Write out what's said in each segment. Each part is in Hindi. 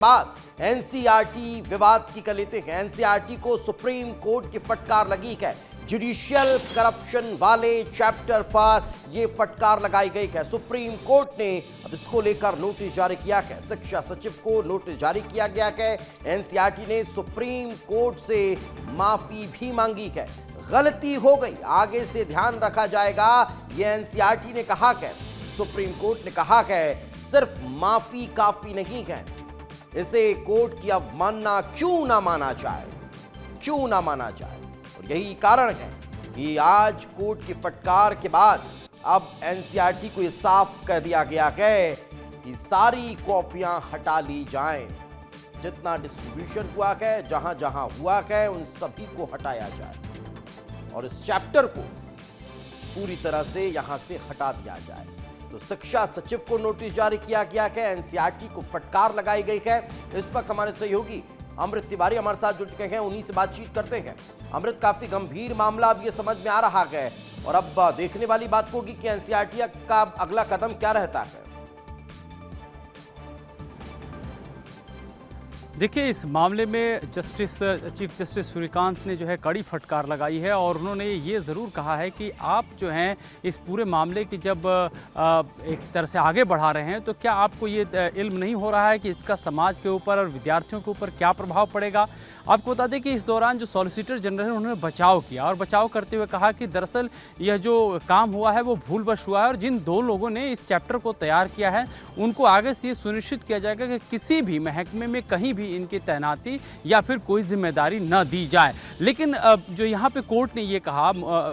बाद एनसीईआरटी विवाद की कर लेते हैं। एनसीईआरटी को सुप्रीम कोर्ट की फटकार लगी है। जुडिशियल करप्शन वाले चैप्टर पर यह फटकार लगाई गई है। सुप्रीम कोर्ट ने अब इसको लेकर नोटिस जारी किया है। शिक्षा सचिव को नोटिस जारी किया गया है। एनसीईआरटी ने सुप्रीम कोर्ट से माफी भी मांगी है। गलती हो गई, आगे से ध्यान रखा जाएगा, यह एनसीईआरटी ने कहा है। सुप्रीम कोर्ट ने कहा है सिर्फ माफी काफी नहीं है, इसे कोर्ट की अवमानना क्यों ना माना जाए। और यही कारण है कि आज कोर्ट की फटकार के बाद अब एनसीईआरटी को यह साफ कर दिया गया है कि सारी कॉपियां हटा ली जाएं। जितना डिस्ट्रीब्यूशन हुआ है, जहां जहां हुआ है, उन सभी को हटाया जाए और इस चैप्टर को पूरी तरह से यहां से हटा दिया जाए। तो शिक्षा सचिव को नोटिस जारी किया गया है। एनसीईआरटी को फटकार लगाई गई है। इस वक्त हमारे सहयोगी अमृत तिवारी हमारे साथ जुड़ चुके हैं, उन्हीं से बातचीत करते हैं। अमृत, काफी गंभीर मामला अब ये समझ में आ रहा है और अब देखने वाली बात होगी कि एनसीईआरटी का अगला कदम क्या रहता है। देखिए, इस मामले में चीफ जस्टिस सूर्यकांत ने जो है कड़ी फटकार लगाई है और उन्होंने ये ज़रूर कहा है कि आप जो हैं इस पूरे मामले की जब एक तरह से आगे बढ़ा रहे हैं तो क्या आपको ये इल्म नहीं हो रहा है कि इसका समाज के ऊपर और विद्यार्थियों के ऊपर क्या प्रभाव पड़ेगा। आपको बता दें कि इस दौरान जो सॉलिसिटर जनरल है उन्होंने बचाव किया और बचाव करते हुए कहा कि दरअसल यह जो काम हुआ है वो भूलवश हुआ है और जिन दो लोगों ने इस चैप्टर को तैयार किया है उनको आगे से ये सुनिश्चित किया जाएगा कि किसी भी महकमे में कहीं भी इनकी तैनाती या फिर कोई जिम्मेदारी न दी जाए। लेकिन जो यहाँ पे कोर्ट ने ये कहा,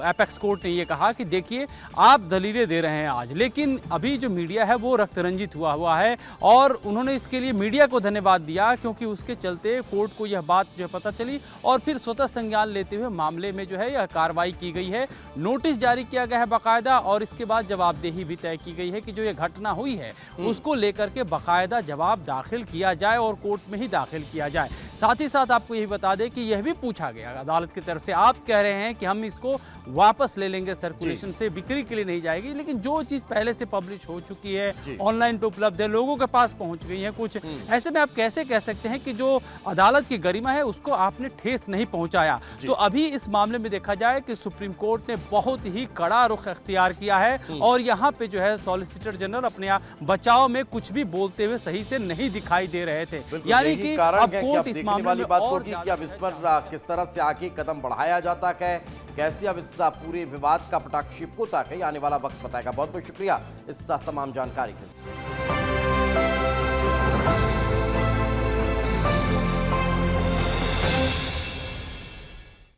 एपेक्स कोर्ट ने ये कहा कि देखिए आप दलीलें दे रहे हैं आज, लेकिन अभी जो मीडिया है वो रक्त रंजित हुआ है और उन्होंने इसके लिए मीडिया को धन्यवाद दिया क्योंकि उसके चलते कोर्ट को यह बात जो है पता चली और फिर स्वतः संज्ञान लेते हुए मामले में जो है यह कार्रवाई की गई है। नोटिस जारी किया गया है बाकायदा और इसके बाद जवाबदेही भी तय की गई है कि जो ये घटना हुई है उसको लेकर के बाकायदा जवाब दाखिल किया जाए और कोर्ट में ही दाखिल किया जाए। साथ ही साथ आपको यही बता दें कि यह भी पूछा गया अदालत की तरफ से, आप कह रहे हैं कि हम इसको वापस ले लेंगे, सर्कुलेशन से बिक्री के लिए नहीं जाएगी, लेकिन जो चीज पहले से पब्लिश हो चुकी है, ऑनलाइन पे उपलब्ध है, लोगों के पास पहुंच गई है कुछ, ऐसे में आप कैसे कह सकते हैं कि जो अदालत की गरिमा है उसको आपने ठेस नहीं पहुंचाया। तो अभी इस मामले में देखा जाए कि सुप्रीम कोर्ट ने बहुत ही कड़ा रुख अख्तियार किया है और यहाँ पे जो है सॉलिसिटर जनरल अपने बचाव में कुछ भी बोलते हुए सही से नहीं दिखाई दे रहे थे। यानी कि अब कोर्ट इस मामले वाली में बात और होगी कि अब इस पर किस तरह से आगे कदम बढ़ाया जाता है, कैसे अब इस पूरे विवाद का पटाक्षेप होता है, आने वाला वक्त बताएगा। बहुत बहुत शुक्रिया इस तमाम जानकारी के लिए।